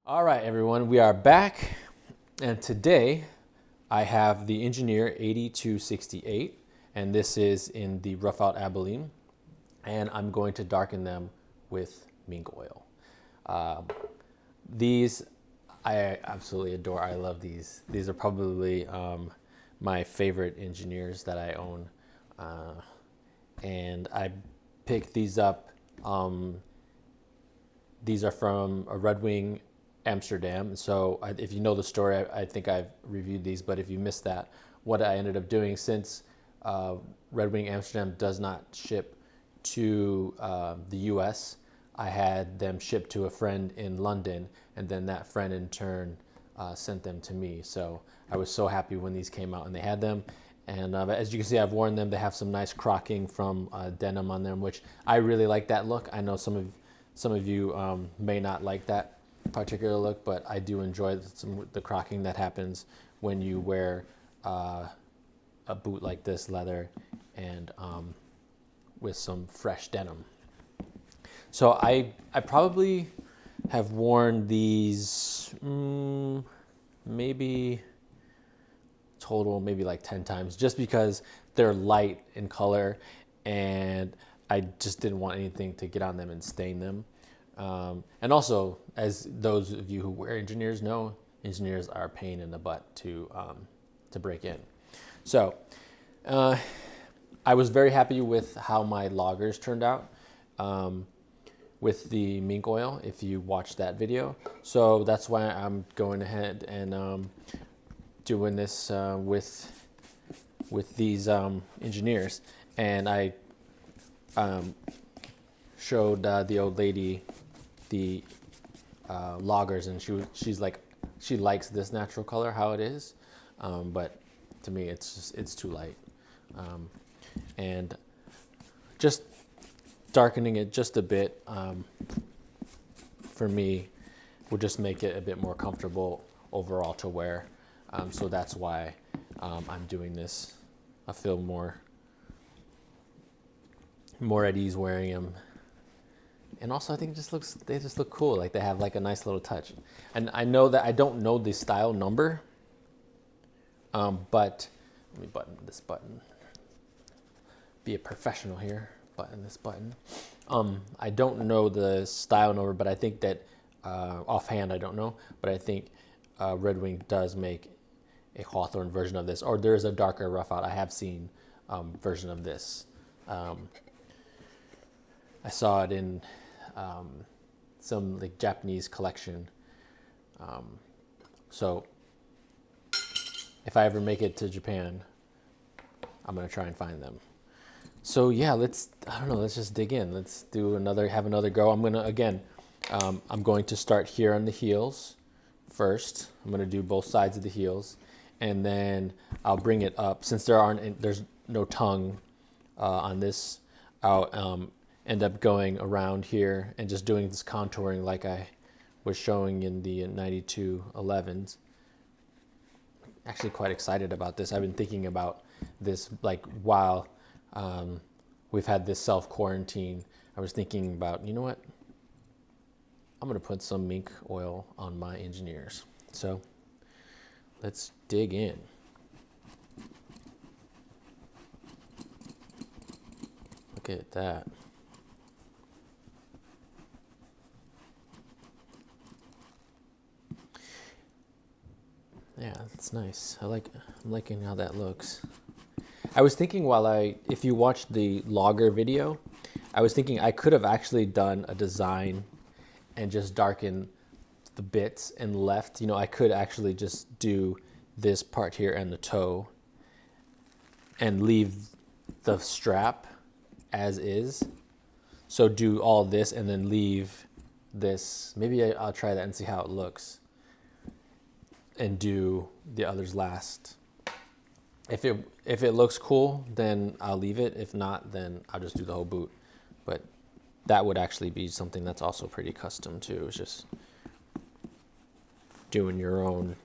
All right, everyone, we are back, and today I have the Engineer 8268, and this is in the Rough Out Abilene, and I'm going to darken them with Mink Oil. These I absolutely adore. I love these. These are probably my favorite engineers that I own, and I picked these up. These are from a Red Wing Amsterdam. So if you know the story, I think I've reviewed these, but if you missed that, what I ended up doing, since Red Wing Amsterdam does not ship to the US, I had them shipped to a friend in London, and then that friend in turn sent them to me. So I was so happy when these came out and they had them. And as you can see, I've worn them. They have some nice crocking from denim on them, which I really like that look. I know some of you may not like that particular look, but I do enjoy the crocking that happens when you wear a boot like this, leather, and with some fresh denim. So I probably have worn these maybe like 10 times, just because they're light in color and I just didn't want anything to get on them and stain them. And also, as those of you who wear engineers know, engineers are a pain in the butt to break in. So I was very happy with how my loggers turned out with the Mink Oil, if you watched that video. So that's why I'm going ahead and doing this with these engineers. And I showed the old lady the loggers, and she's like, she likes this natural color how it is, but to me it's too light, and just darkening it just a bit for me would just make it a bit more comfortable overall to wear. So that's why I'm doing this. I feel more at ease wearing them. And also, I think they just look cool. Like they have like a nice little touch. And I know that I don't know the style number, but let me button this button. Be a professional here. Button this button. I don't know the style number, but I think that offhand I don't know, but I think Red Wing does make a Hawthorne version of this, or there's a darker rough out. I have seen version of this. I saw it in some like Japanese collection. So if I ever make it to Japan, I'm gonna try and find them. So yeah, let's just dig in. Let's have another go. I'm going to start here on the heels first. I'm gonna do both sides of the heels, and then I'll bring it up. Since there's no tongue on this, I'll end up going around here and just doing this contouring like I was showing in the 9211s. Actually quite excited about this. I've been thinking about this like while we've had this self-quarantine. I was thinking about, you know what? I'm gonna put some Mink Oil on my engineers. So let's dig in. Look at that. Yeah, that's nice. I'm liking how that looks. I was thinking if you watched the logger video, I was thinking I could have actually done a design and just darken the bits and left. I could actually just do this part here and the toe and leave the strap as is. So do all this and then leave this. Maybe I'll try that and see how it looks, and do the others last. If it looks cool, then I'll leave it. If not, then I'll just do the whole boot. But that would actually be something that's also pretty custom too. It's just doing your own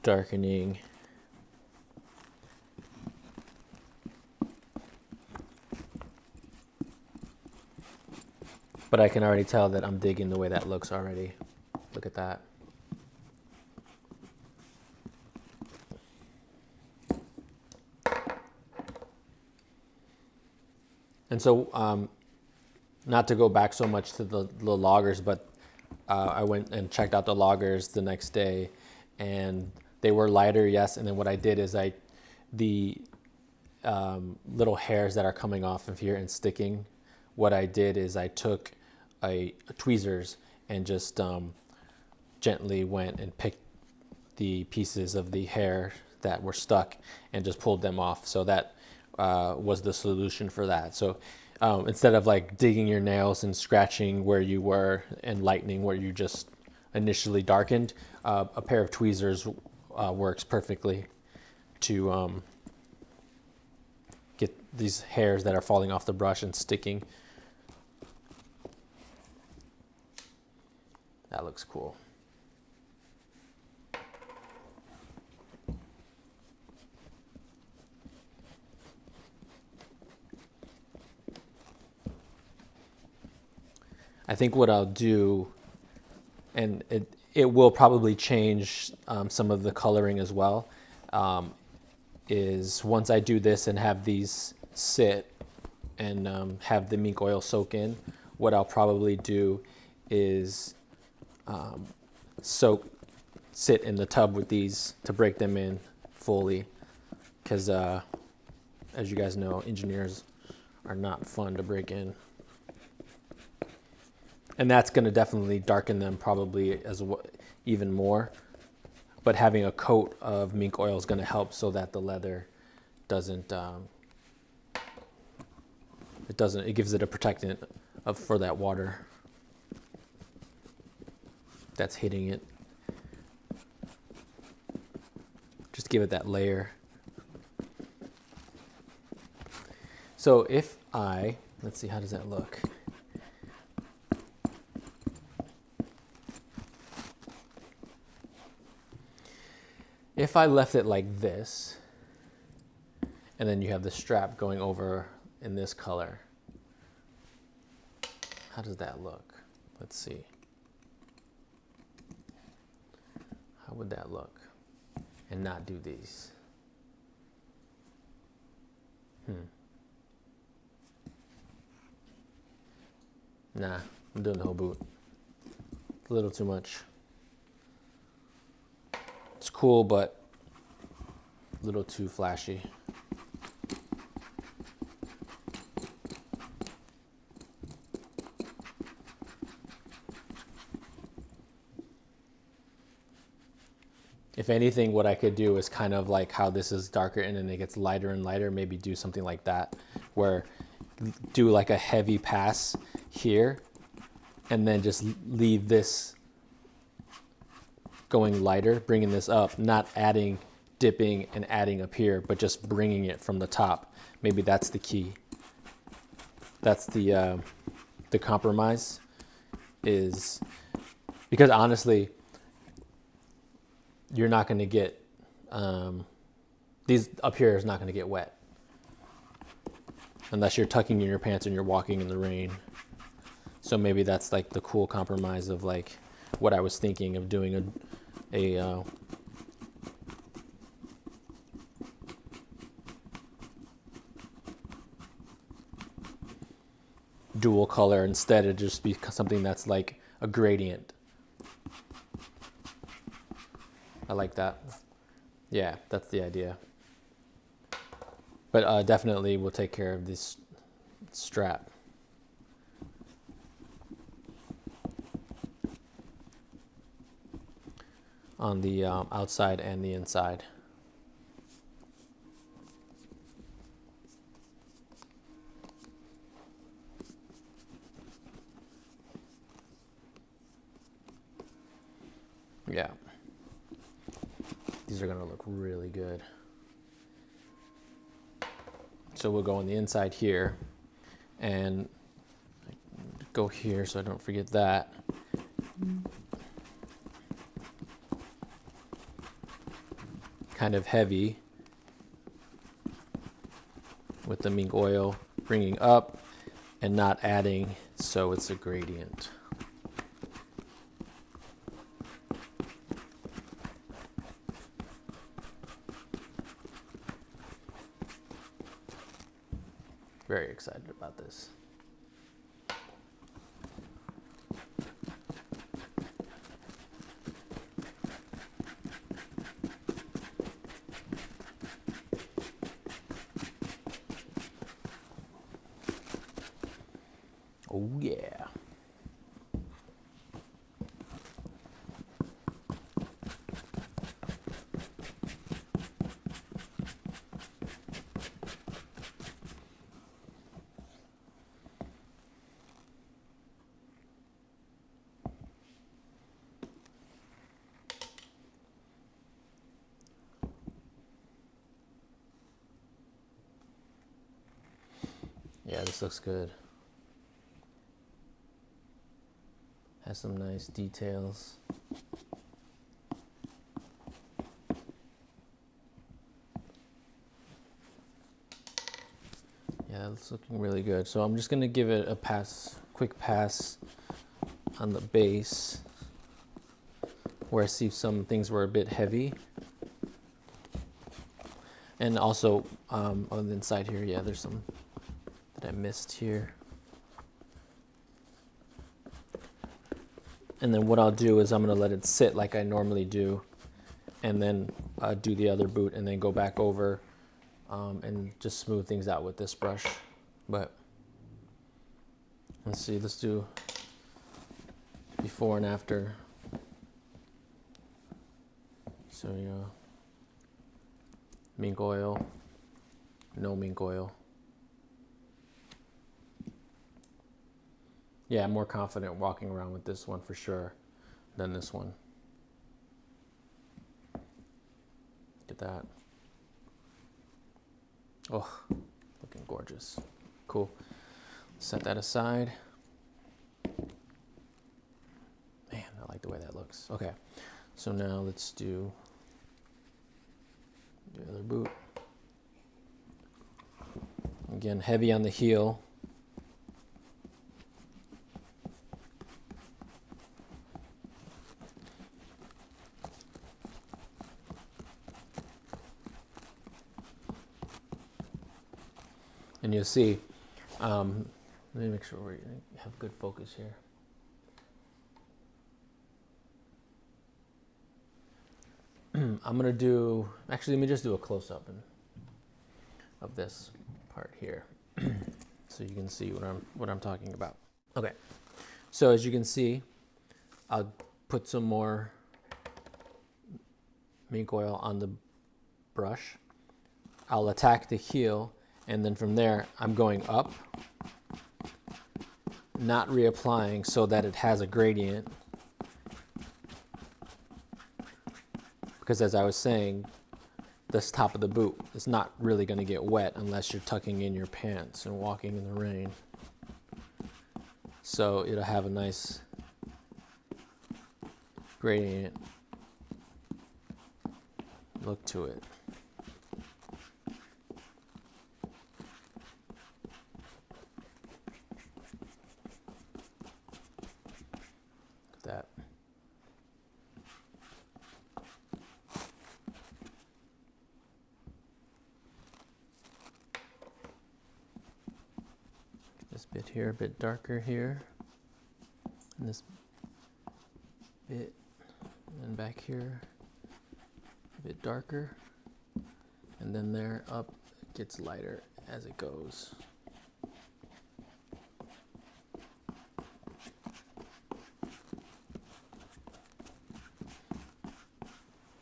darkening. But I can already tell that I'm digging the way that looks already. Look at that. And so, not to go back so much to the loggers, but I went and checked out the loggers the next day, and they were lighter, yes. And then what I did is the little hairs that are coming off of here and sticking, what I did is I took a tweezers and just gently went and picked the pieces of the hair that were stuck and just pulled them off. So that was the solution for that. So instead of like digging your nails and scratching where you were and lightening where you just initially darkened, a pair of tweezers works perfectly to get these hairs that are falling off the brush and sticking. That looks cool. I think what I'll do, and it will probably change some of the coloring as well, is once I do this and have these sit and have the mink oil soak in, what I'll probably do is sit in the tub with these to break them in fully, because as you guys know, engineers are not fun to break in. And that's going to definitely darken them probably even more. But having a coat of mink oil is going to help so that the leather doesn't, it gives it a protectant for that water that's hitting it. Just give it that layer. So if let's see, how does that look? If I left it like this, and then you have the strap going over in this color, how does that look? Let's see. How would that look? And not do these. Nah, I'm doing the whole boot. A little too much. It's cool, but a little too flashy. If anything, what I could do is kind of like how this is darker and then it gets lighter and lighter, maybe do something like that, where do like a heavy pass here and then just leave this going lighter, bringing this up, not adding, dipping and adding up here, but just bringing it from the top. Maybe that's the key. That's the compromise, is because honestly, you're not going to get, these up here is not going to get wet unless you're tucking in your pants and you're walking in the rain. So maybe that's like the cool compromise of like what I was thinking of doing a dual color instead of just be something that's like a gradient. I like that. Yeah, that's the idea. But definitely we'll take care of this strap. On the outside and the inside. Yeah. These are going to look really good. So we'll go on the inside here and go here so I don't forget that. Kind of heavy with the mink oil, bringing up, and not adding so it's a gradient. Very excited about this. Oh yeah. Yeah, this looks good. Has some nice details. Yeah, it's looking really good. So I'm just gonna give it a pass, quick pass on the base where I see some things were a bit heavy. And also on the inside here, yeah, there's some that I missed here. And then what I'll do is I'm gonna let it sit like I normally do, and then do the other boot and then go back over and just smooth things out with this brush. But let's see, let's do before and after. So yeah, mink oil, no mink oil. Yeah, I'm more confident walking around with this one for sure than this one. Look at that. Oh, looking gorgeous. Cool. Set that aside. Man, I like the way that looks. Okay, so now let's do the other boot. Again, heavy on the heel. And you'll see, let me make sure we have good focus here. I'm gonna do, actually let me just do a close-up of this part here so you can see what I'm talking about. Okay, so as you can see, I'll put some more mink oil on the brush. I'll attack the heel, and then from there I'm going up, not reapplying so that it has a gradient. Because as I was saying, this top of the boot is not really going to get wet unless you're tucking in your pants and walking in the rain. So it'll have a nice gradient look to it. Look at that. This bit here, a bit darker here, and this bit, and back here, a bit darker, and then there up, it gets lighter as it goes.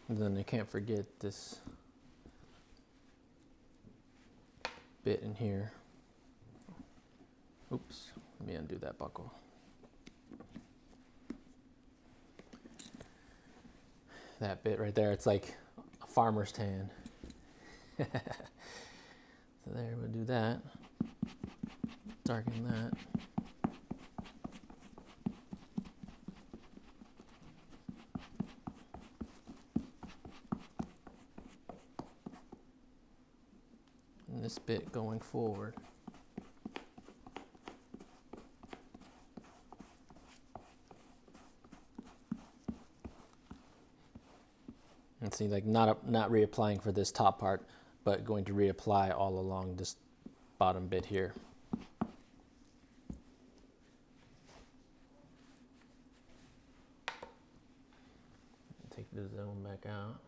And then I can't forget this bit in here. Oops, let me undo that buckle. That bit right there, it's like a farmer's tan. So there, we'll do that. Darken that. And this bit going forward. And see, like not reapplying for this top part, but going to reapply all along this bottom bit here. Take the zone back out.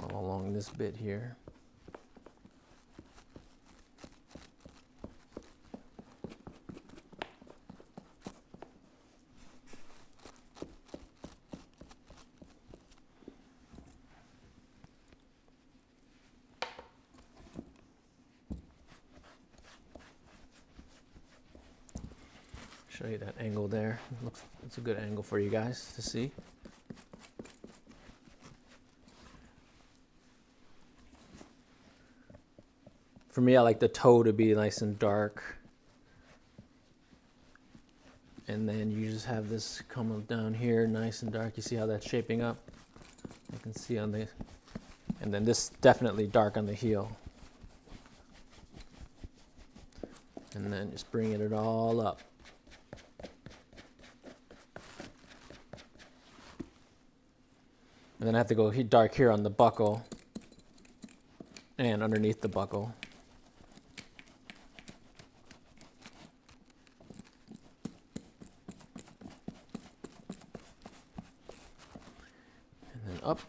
All along this bit here. Show you that angle there. It's a good angle for you guys to see. For me, I like the toe to be nice and dark. And then you just have this come down here, nice and dark. You see how that's shaping up? You can see on the, and then this definitely dark on the heel. And then just bringing it all up. And then I have to go dark here on the buckle and underneath the buckle. And then up.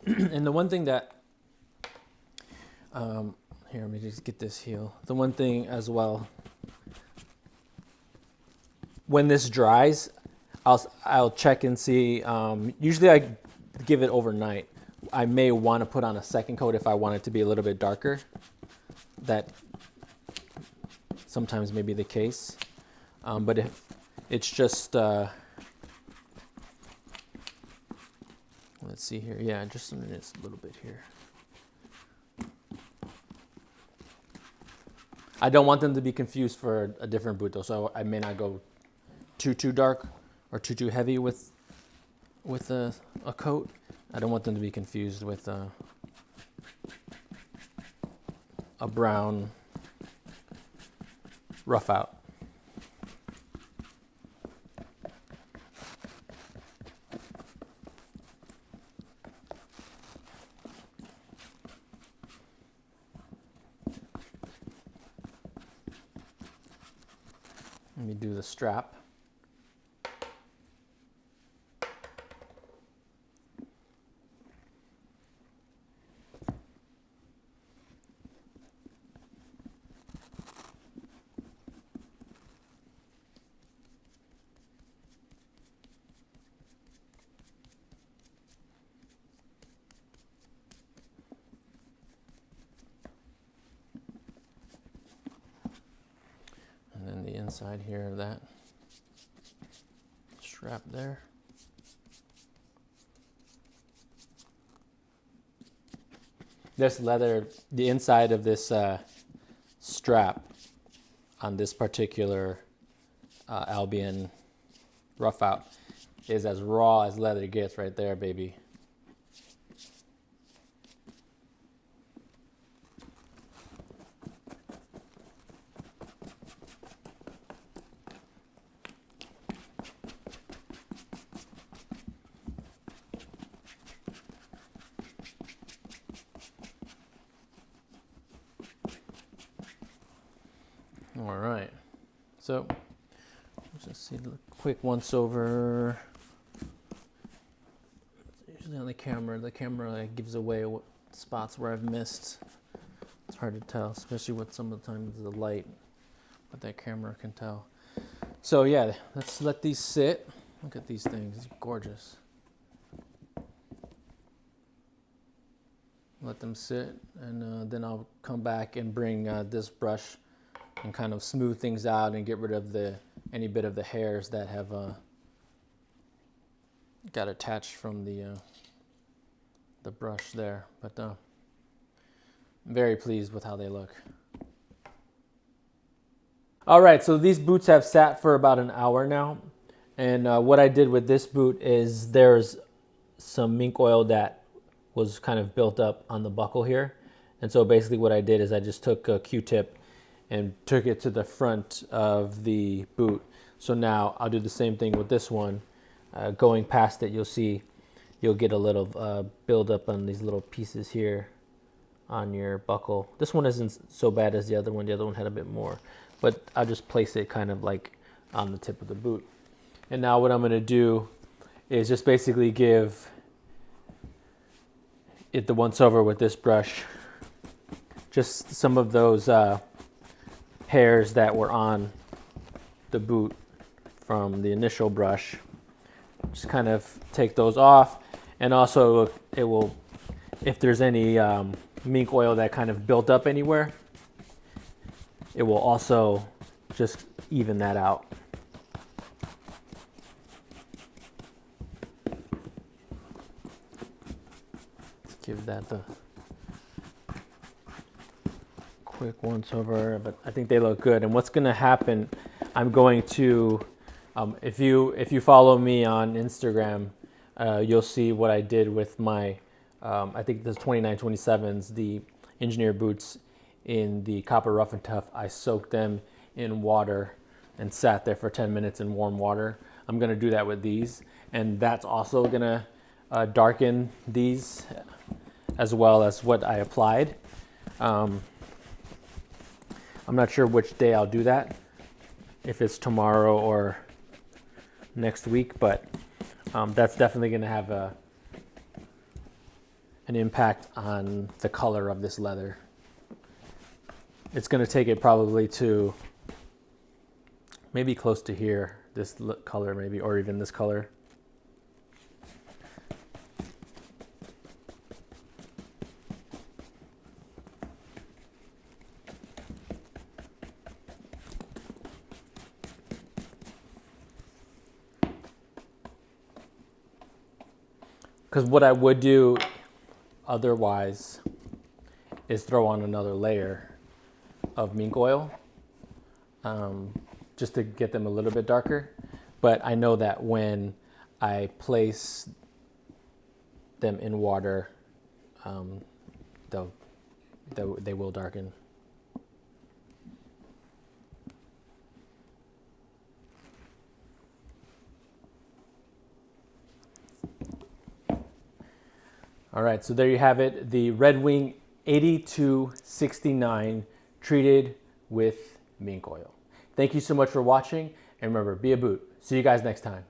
And the one thing that, here, let me just get this heel. The one thing as well, when this dries, I'll check and see. Usually I give it overnight. I may want to put on a second coat if I want it to be a little bit darker. That sometimes may be the case. But if it's just, let's see here. Yeah, just a little bit here. I don't want them to be confused for a different boot though, so I may not go too dark or too heavy with a coat. I don't want them to be confused with a brown rough out. Let me do the strap. And then the inside here of that strap there. This leather, the inside of this strap on this particular Albion rough out is as raw as leather gets right there, baby. All right, so let's just see a quick once over. Usually on the camera gives away what spots where I've missed. It's hard to tell, especially with some of the times the light, but that camera can tell. So yeah, let's let these sit. Look at these things, it's gorgeous. Let them sit, and then I'll come back and bring this brush and kind of smooth things out and get rid of the any bit of the hairs that have got attached from the brush there. But I'm very pleased with how they look. All right, so these boots have sat for about an hour now. And what I did with this boot is there's some mink oil that was kind of built up on the buckle here. And so basically what I did is I just took a Q-tip and took it to the front of the boot. So now I'll do the same thing with this one. Going past it, you'll get a little build up on these little pieces here on your buckle. This one isn't so bad as the other one. The other one had a bit more. But I'll just place it kind of like on the tip of the boot. And now what I'm going to do is just basically give it the once over with this brush. Just some of those hairs that were on the boot from the initial brush. Just kind of take those off. And also it will, if there's any mink oil that kind of built up anywhere, it will also just even that out. Give that the quick once over, but I think they look good. And what's going to happen, I'm going to, if you follow me on Instagram, you'll see what I did with my, I think the 2927s, the engineer boots in the copper rough and tough. I soaked them in water and sat there for 10 minutes in warm water. I'm going to do that with these, and that's also going to darken these as well as what I applied. I'm not sure which day I'll do that, if it's tomorrow or next week, but that's definitely going to have an impact on the color of this leather. It's going to take it probably to maybe close to here, this color maybe, or even this color. Because what I would do otherwise is throw on another layer of mink oil just to get them a little bit darker. But I know that when I place them in water, they will darken. All right, so there you have it, the Red Wing 8269 treated with mink oil. Thank you so much for watching, and remember, be a boot. See you guys next time.